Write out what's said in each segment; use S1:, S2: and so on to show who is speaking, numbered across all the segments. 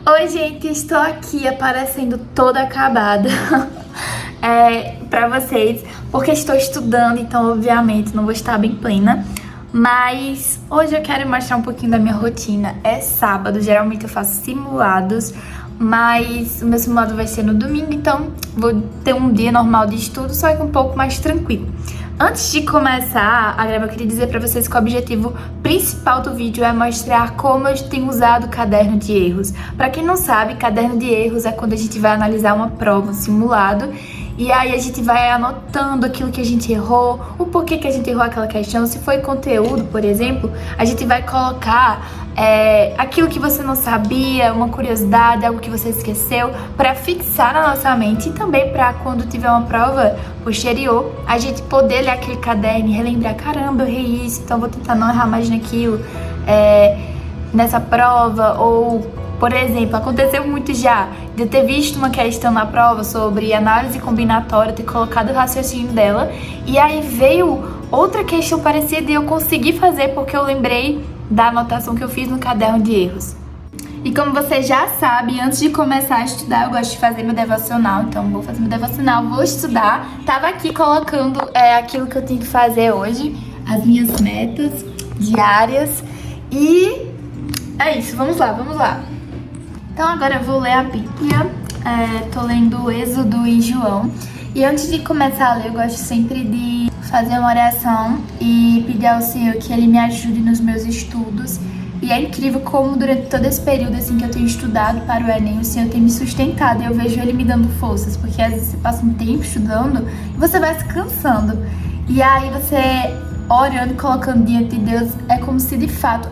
S1: Oi, gente, estou aqui aparecendo toda acabada pra vocês, porque estou estudando, então obviamente não vou estar bem plena. Mas hoje eu quero mostrar um pouquinho da minha rotina. É sábado, geralmente eu faço simulados, mas o meu simulado vai ser no domingo, então vou ter um dia normal de estudo, só que um pouco mais tranquilo. Antes de começar a gravar, eu queria dizer pra vocês que o objetivo principal do vídeo é mostrar como eu tenho usado o caderno de erros. Pra quem não sabe, caderno de erros é quando a gente vai analisar uma prova, um simulado, e aí a gente vai anotando aquilo que a gente errou, o porquê que a gente errou aquela questão. Se foi conteúdo, por exemplo, a gente vai colocar aquilo que você não sabia, uma curiosidade, algo que você esqueceu, para fixar na nossa mente e também para quando tiver uma prova posterior, a gente poder ler aquele caderno e relembrar, caramba, eu errei isso, então vou tentar não errar mais naquilo, nessa prova. Ou, por exemplo, aconteceu muito já de eu ter visto uma questão na prova sobre análise combinatória, ter colocado o raciocínio dela, e aí veio outra questão parecida e eu consegui fazer porque eu lembrei da anotação que eu fiz no caderno de erros. E como você já sabe, antes de começar a estudar, eu gosto de fazer meu devocional. Então vou fazer meu devocional, vou estudar. Tava aqui colocando aquilo que eu tenho que fazer hoje, as minhas metas diárias. E é isso, vamos lá. Então agora eu vou ler a Bíblia. Tô lendo Êxodo e João. E antes de começar a ler, eu gosto sempre de fazer uma oração e pedir ao Senhor que Ele me ajude nos meus estudos. E é incrível como durante todo esse período assim, que eu tenho estudado para o Enem, o Senhor tem me sustentado e eu vejo Ele me dando forças, porque às vezes você passa um tempo estudando e você vai se cansando. E aí você orando e colocando diante de Deus, é como se de fato,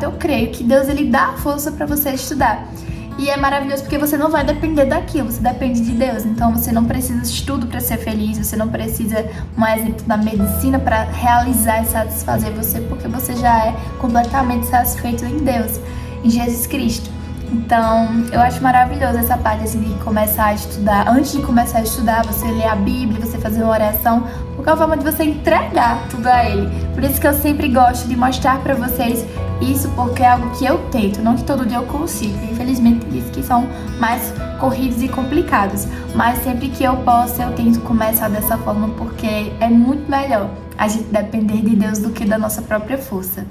S1: eu creio que Deus Ele dá força para você estudar. E é maravilhoso porque você não vai depender daquilo, você depende de Deus. Então você não precisa de estudo para ser feliz, você não precisa, um exemplo, da medicina para realizar e satisfazer você, porque você já é completamente satisfeito em Deus, em Jesus Cristo. Então eu acho maravilhoso essa parte assim, de começar a estudar. Antes de começar a estudar, você ler a Bíblia, você fazer uma oração, porque é uma forma de você entregar tudo a Ele. Por isso que eu sempre gosto de mostrar para vocês isso, porque é algo que eu tento, não que todo dia eu consigo. Infelizmente, diz que são mais corridos e complicados, mas sempre que eu posso, eu tento começar dessa forma, porque é muito melhor a gente depender de Deus do que da nossa própria força.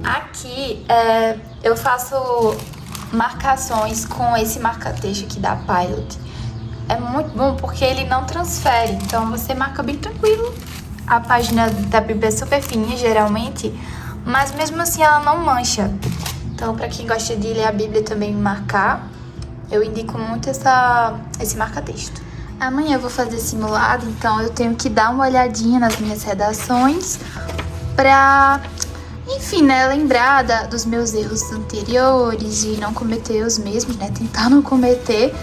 S1: Aqui eu faço marcações com esse marca-texto aqui da Pilot. É muito bom porque ele não transfere, então você marca bem tranquilo. A página da Bíblia é super fininha geralmente, mas mesmo assim ela não mancha. Então pra quem gosta de ler a Bíblia também marcar, eu indico muito esse marca-texto. Amanhã eu vou fazer simulado, então eu tenho que dar uma olhadinha nas minhas redações pra, enfim, né, lembrar dos meus erros anteriores e não cometer os mesmos, né, tentar não cometer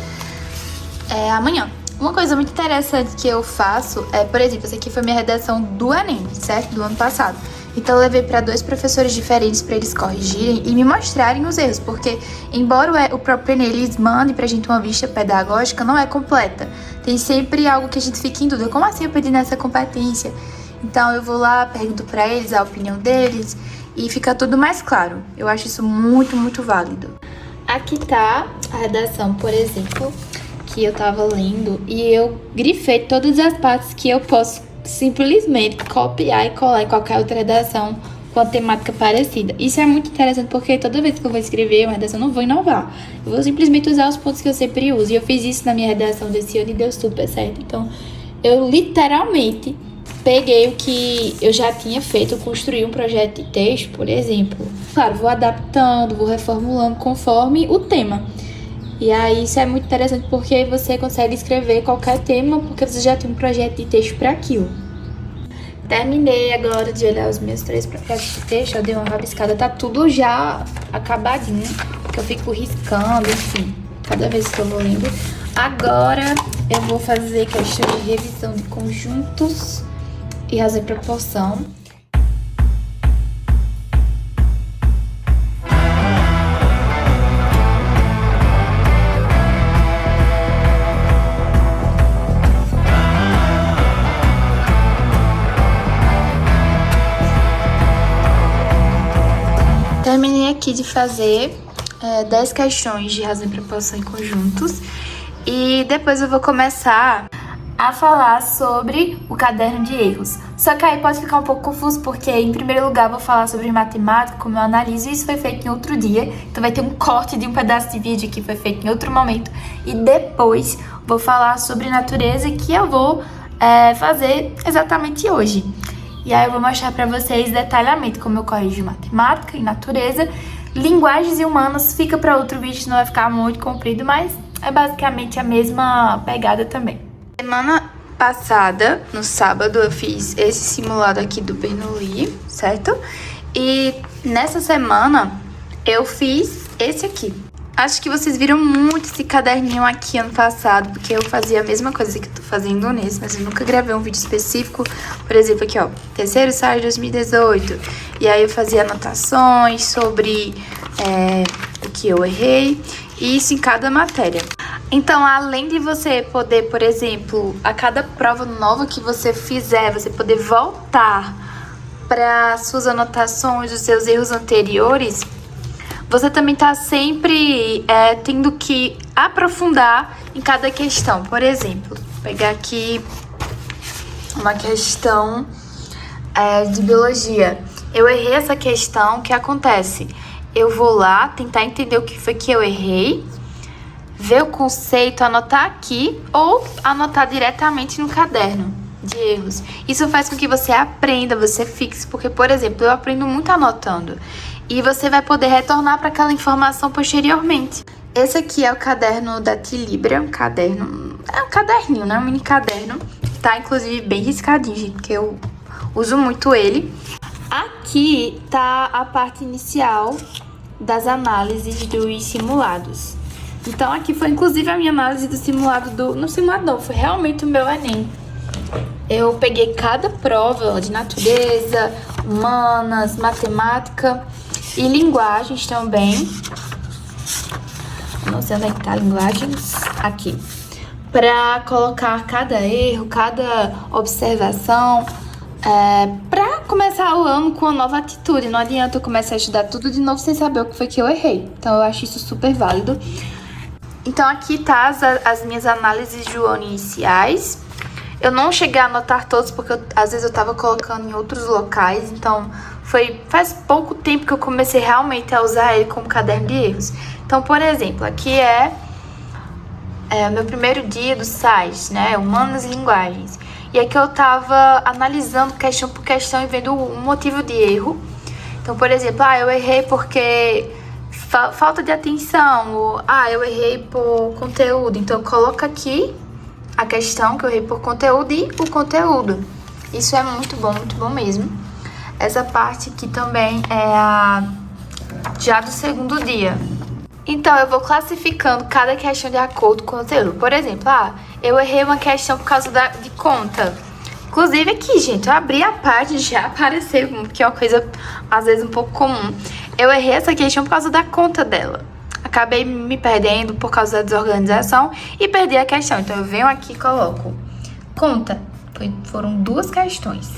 S1: amanhã. Uma coisa muito interessante que eu faço por exemplo, essa aqui foi minha redação do Enem, certo? Do ano passado. Então eu levei para 2 professores diferentes para eles corrigirem e me mostrarem os erros, porque embora o próprio Enem eles mande pra gente uma vista pedagógica, não é completa. Tem sempre algo que a gente fica em dúvida, como assim eu perdi nessa competência? Então eu vou lá, pergunto pra eles a opinião deles e fica tudo mais claro. Eu acho isso muito, muito válido. Aqui tá a redação, por exemplo, que eu tava lendo e eu grifei todas as partes que eu posso simplesmente copiar e colar em qualquer outra redação com a temática parecida. Isso é muito interessante porque toda vez que eu vou escrever uma redação, eu não vou inovar. Eu vou simplesmente usar os pontos que eu sempre uso. E eu fiz isso na minha redação desse ano e deu super certo. Então, eu literalmente peguei o que eu já tinha feito, construí um projeto de texto, por exemplo. Claro, vou adaptando, vou reformulando conforme o tema. E aí isso é muito interessante porque você consegue escrever qualquer tema porque você já tem um projeto de texto para aquilo. Terminei agora de olhar os meus 3 projetos de texto, eu dei uma rabiscada, tá tudo já acabadinho, que eu fico riscando, enfim, cada vez que eu vou lendo. Agora eu vou fazer questão de revisão de conjuntos e razão e proporção. aqui de fazer 10 questões de razão e proporção em conjuntos. E depois eu vou começar a falar sobre o caderno de erros. Só que aí pode ficar um pouco confuso, porque em primeiro lugar eu vou falar sobre matemática, como eu analiso, e isso foi feito em outro dia. Então vai ter um corte de um pedaço de vídeo que foi feito em outro momento. E depois vou falar sobre natureza, que eu vou fazer exatamente hoje. E aí eu vou mostrar pra vocês detalhamento como eu corrijo matemática e natureza. Linguagens e humanas fica para outro vídeo, senão vai ficar muito comprido, mas é basicamente a mesma pegada também. Semana passada, no sábado, eu fiz esse simulado aqui do Bernoulli, certo? E nessa semana eu fiz esse aqui. Acho que vocês viram muito esse caderninho aqui ano passado, porque eu fazia a mesma coisa que eu tô fazendo nesse, mas eu nunca gravei um vídeo específico. Por exemplo, aqui ó, terceiro estágio 2018. E aí eu fazia anotações sobre o que eu errei, e isso em cada matéria. Então, além de você poder, por exemplo, a cada prova nova que você fizer, você poder voltar para suas anotações, os seus erros anteriores, você também está sempre tendo que aprofundar em cada questão. Por exemplo, vou pegar aqui uma questão de biologia. Eu errei essa questão, o que acontece? Eu vou lá tentar entender o que foi que eu errei, ver o conceito, anotar aqui ou anotar diretamente no caderno de erros. Isso faz com que você aprenda, você fixe, porque, por exemplo, eu aprendo muito anotando e você vai poder retornar para aquela informação posteriormente. Esse aqui é o caderno da Tilibra, um caderninho, né? Um mini caderno. Tá, inclusive, bem riscadinho, gente, porque eu uso muito ele. Aqui tá a parte inicial das análises dos simulados. Então aqui foi inclusive a minha análise do simulado no simulado não, foi realmente o meu Enem. Eu peguei cada prova de natureza, humanas, matemática e linguagens também. Não sei onde é que tá linguagens. Aqui. Pra colocar cada erro, cada observação, pra começar o ano com uma nova atitude. Não adianta eu começar a estudar tudo de novo sem saber o que foi que eu errei. Então eu acho isso super válido. Então aqui tá as minhas análises de ano iniciais. Eu não cheguei a anotar todos porque às vezes eu tava colocando em outros locais. Então faz pouco tempo que eu comecei realmente a usar ele como caderno de erros. Então, por exemplo, aqui é o meu primeiro dia do site, né? Humanas e linguagens. E aqui eu tava analisando questão por questão e vendo o motivo de erro. Então, por exemplo, eu errei porque falta de atenção, ou eu errei por conteúdo. Então, coloca aqui a questão que eu errei por conteúdo e o conteúdo. Isso é muito bom mesmo. Essa parte aqui também é já do segundo dia. Então, eu vou classificando cada questão de acordo com o conteúdo. Por exemplo, eu errei uma questão por causa de conta. Inclusive aqui, gente, eu abri a página e já apareceu, porque é uma coisa, às vezes, um pouco comum. Eu errei essa questão por causa da conta dela. Acabei me perdendo por causa da desorganização e perdi a questão. Então, eu venho aqui e coloco conta. Foram 2 questões.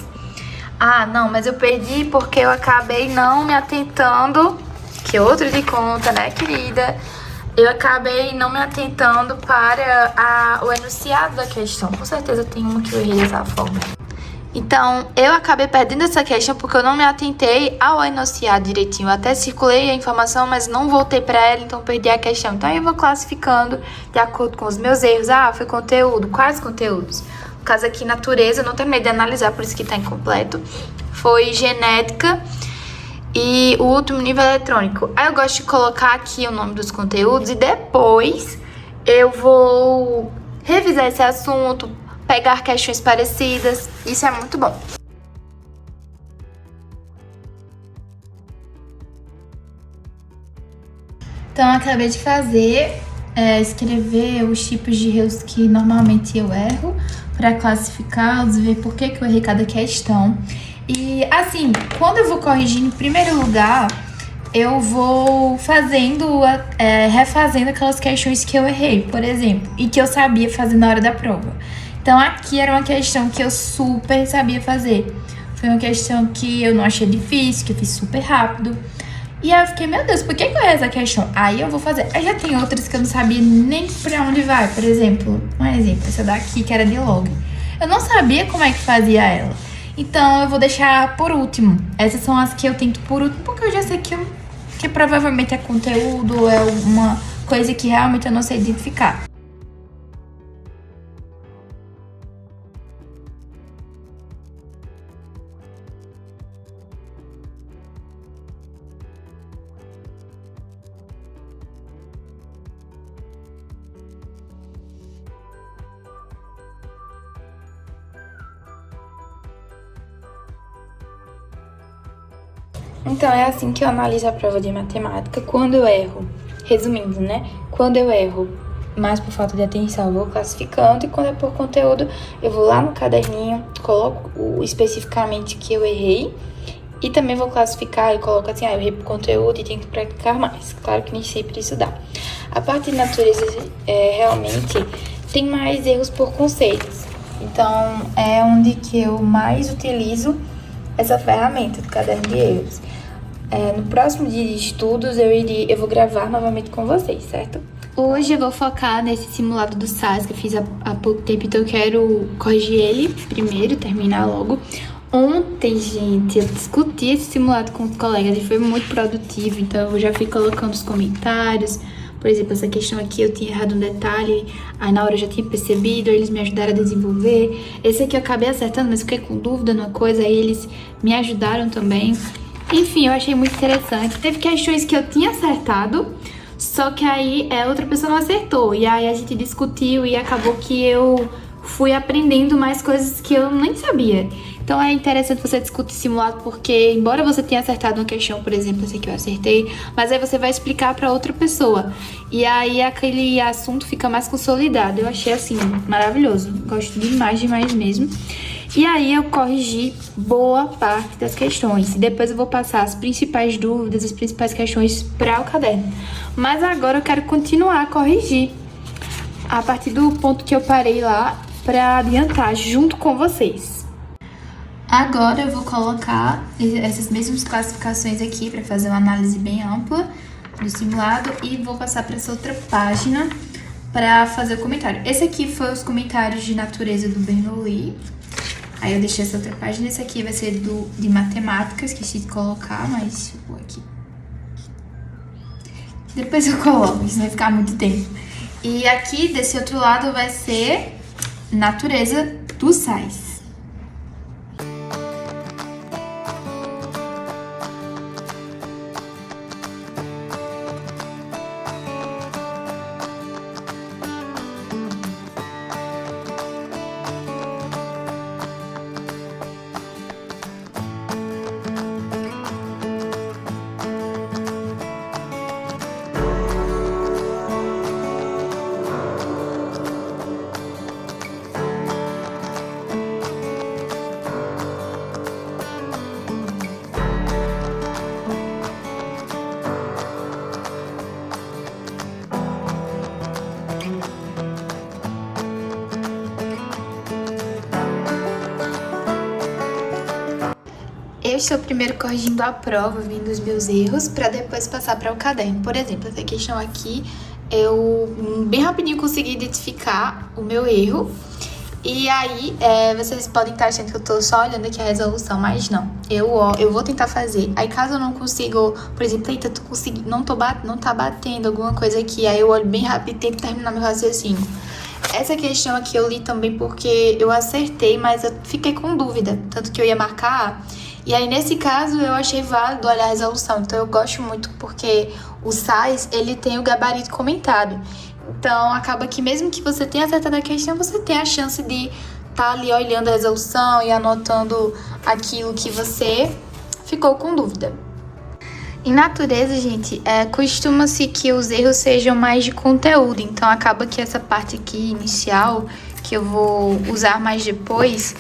S1: Não, mas eu perdi porque eu acabei não me atentando, que é outro de conta, né, querida? Eu acabei não me atentando para o enunciado da questão. Com certeza tem uma que eu errei dessa forma. Então, eu acabei perdendo essa questão porque eu não me atentei ao enunciado direitinho. Eu até circulei a informação, mas não voltei para ela, então perdi a questão. Então, eu vou classificando de acordo com os meus erros. Foi conteúdo. Quais conteúdos? No caso aqui, natureza, eu não terminei de analisar, por isso que está incompleto. Foi genética e o último nível eletrônico. Aí eu gosto de colocar aqui o nome dos conteúdos e depois eu vou revisar esse assunto, pegar questões parecidas. Isso é muito bom. Então, eu acabei de fazer, escrever os tipos de erros que normalmente eu erro, para classificá-los, ver por que eu errei cada questão. E, assim, quando eu vou corrigindo, em primeiro lugar, eu vou refazendo aquelas questões que eu errei, por exemplo, e que eu sabia fazer na hora da prova. Então, aqui era uma questão que eu super sabia fazer. Foi uma questão que eu não achei difícil, que eu fiz super rápido. E aí eu fiquei, meu Deus, por que eu errei essa questão? Aí eu vou fazer. Aí já tem outras que eu não sabia nem pra onde vai. Por exemplo, essa daqui que era de log. Eu não sabia como é que fazia ela. Então eu vou deixar por último. Essas são as que eu tento por último, porque eu já sei que provavelmente é conteúdo, é uma coisa que realmente eu não sei identificar. Então, é assim que eu analiso a prova de matemática. Quando eu erro, resumindo, né? Quando eu erro mais por falta de atenção, eu vou classificando. E quando é por conteúdo, eu vou lá no caderninho, coloco especificamente que eu errei. E também vou classificar e coloco assim, eu errei por conteúdo e tenho que praticar mais. Claro que nem sempre isso dá. A parte de natureza, realmente, tem mais erros por conceitos. Então, é onde que eu mais utilizo essa ferramenta do caderno de erros. No próximo dia de estudos, eu vou gravar novamente com vocês, certo? Hoje eu vou focar nesse simulado do SAS que eu fiz há pouco tempo, então eu quero corrigir ele primeiro, terminar logo. Ontem, gente, eu discuti esse simulado com os colegas e foi muito produtivo, então eu já fui colocando os comentários. Por exemplo, essa questão aqui eu tinha errado um detalhe, aí na hora eu já tinha percebido, aí eles me ajudaram a desenvolver. Esse aqui eu acabei acertando, mas fiquei com dúvida numa coisa, aí eles me ajudaram também. Enfim, eu achei muito interessante. Teve questões que eu tinha acertado, só que aí outra pessoa não acertou. E aí a gente discutiu e acabou que eu fui aprendendo mais coisas que eu nem sabia. Então é interessante você discutir simulado porque, embora você tenha acertado uma questão, por exemplo, essa aqui eu acertei, mas aí você vai explicar para outra pessoa. E aí aquele assunto fica mais consolidado. Eu achei, assim, maravilhoso. Gosto demais, demais mesmo. E aí eu corrigi boa parte das questões. E depois eu vou passar as principais dúvidas, as principais questões para o caderno. Mas agora eu quero continuar a corrigir a partir do ponto que eu parei lá para adiantar junto com vocês. Agora eu vou colocar essas mesmas classificações aqui para fazer uma análise bem ampla do simulado e vou passar para essa outra página para fazer o comentário. Esse aqui foi os comentários de natureza do Bernoulli. Aí eu deixei essa outra página. Esse aqui vai ser de matemática, esqueci de colocar, mas vou aqui. Depois eu coloco, isso vai ficar muito tempo. E aqui, desse outro lado, vai ser natureza dos sais. Eu estou primeiro corrigindo a prova, vendo os meus erros, para depois passar para o caderno. Por exemplo, essa questão aqui, eu bem rapidinho consegui identificar o meu erro. E aí, vocês podem estar achando que eu tô só olhando aqui a resolução, mas não. Eu vou tentar fazer. Aí, caso eu não consiga, por exemplo, eita, não tá batendo alguma coisa aqui, aí eu olho bem rápido e tento terminar meu raciocínio. Essa questão aqui eu li também porque eu acertei, mas eu fiquei com dúvida, tanto que eu ia marcar. E aí, nesse caso, eu achei válido olhar a resolução. Então, eu gosto muito porque o SAS, ele tem o gabarito comentado. Então, acaba que mesmo que você tenha acertado a questão, você tem a chance de estar ali olhando a resolução e anotando aquilo que você ficou com dúvida. Em natureza, gente, costuma-se que os erros sejam mais de conteúdo. Então, acaba que essa parte aqui inicial, que eu vou usar mais depois,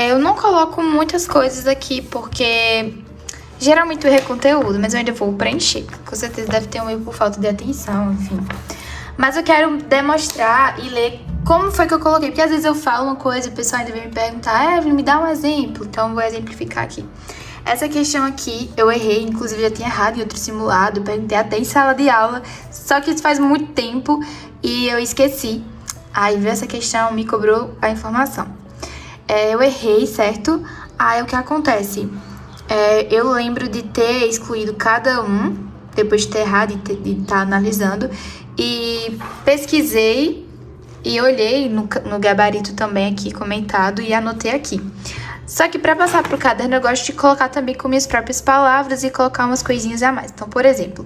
S1: eu não coloco muitas coisas aqui, porque geralmente o erro é conteúdo, mas eu ainda vou preencher. Com certeza deve ter um erro por falta de atenção, enfim. Mas eu quero demonstrar e ler como foi que eu coloquei, porque às vezes eu falo uma coisa e o pessoal ainda vem me perguntar, Evelyn, me dá um exemplo. Então eu vou exemplificar aqui. Essa questão aqui eu errei, inclusive já tinha errado em outro simulado, perguntei até em sala de aula, só que isso faz muito tempo e eu esqueci. Aí veio essa questão, me cobrou a informação. Eu errei, certo? Aí o que acontece? Eu lembro de ter excluído cada um, depois de ter errado e de estar analisando, e pesquisei e olhei no gabarito também aqui comentado e anotei aqui. Só que para passar pro caderno eu gosto de colocar também com minhas próprias palavras e colocar umas coisinhas a mais. Então, por exemplo,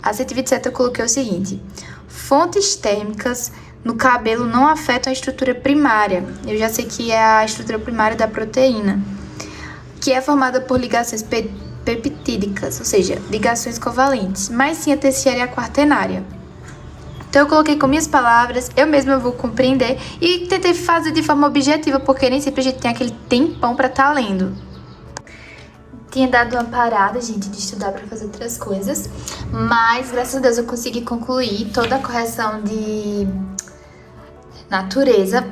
S1: a 127 eu coloquei o seguinte: fontes térmicas no cabelo não afetam a estrutura primária. Eu já sei que é a estrutura primária da proteína, que é formada por ligações peptídicas, ou seja, ligações covalentes, mas sim a terciária e a quaternária. Então eu coloquei com minhas palavras, eu mesma vou compreender e tentei fazer de forma objetiva, porque nem sempre a gente tem aquele tempão pra estar lendo. Tinha dado uma parada, gente, de estudar pra fazer outras coisas, mas graças a Deus eu consegui concluir toda a correção de natureza.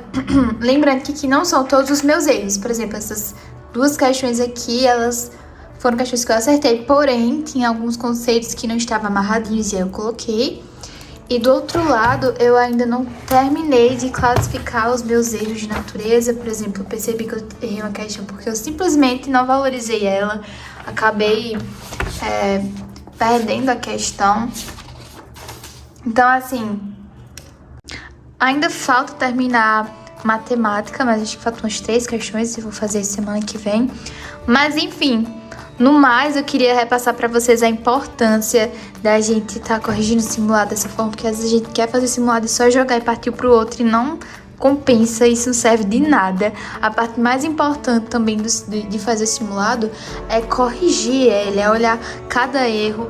S1: Lembrando que aqui não são todos os meus erros, por exemplo, essas duas questões aqui, elas foram questões que eu acertei, porém, tinha alguns conceitos que não estavam amarradinhos e aí eu coloquei. E do outro lado, eu ainda não terminei de classificar os meus erros de natureza. Por exemplo, eu percebi que eu errei uma questão porque eu simplesmente não valorizei ela. Acabei perdendo a questão. Então, assim, ainda falta terminar matemática, mas acho que faltam umas 3 questões, eu vou fazer semana que vem. Mas, enfim, no mais, eu queria repassar para vocês a importância da gente estar corrigindo o simulado dessa forma, porque às vezes a gente quer fazer simulado e só jogar e partir pro outro e não compensa, isso não serve de nada. A parte mais importante também de fazer simulado é corrigir ele, é olhar cada erro.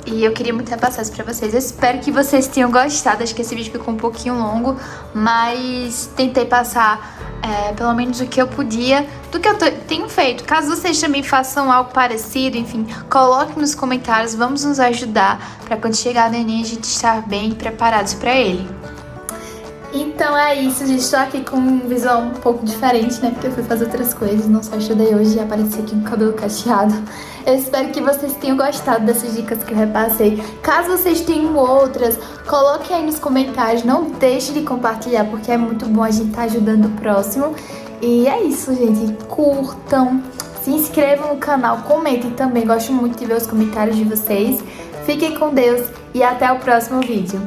S1: E eu queria muito repassar isso pra vocês. Eu espero que vocês tenham gostado. Acho que esse vídeo ficou um pouquinho longo, mas tentei passar pelo menos o que eu podia do que eu tenho feito. Caso vocês também façam algo parecido, enfim, coloque nos comentários. Vamos nos ajudar pra quando chegar no Enem a gente estar bem preparados pra ele. Então é isso, gente. Estou aqui com um visual um pouco diferente, né? Porque eu fui fazer outras coisas, não só estudei hoje e apareci aqui com o cabelo cacheado. Eu espero que vocês tenham gostado dessas dicas que eu repassei. Caso vocês tenham outras, coloquem aí nos comentários. Não deixe de compartilhar, porque é muito bom a gente estar ajudando o próximo. E é isso, gente. Curtam, se inscrevam no canal, comentem também. Gosto muito de ver os comentários de vocês. Fiquem com Deus e até o próximo vídeo.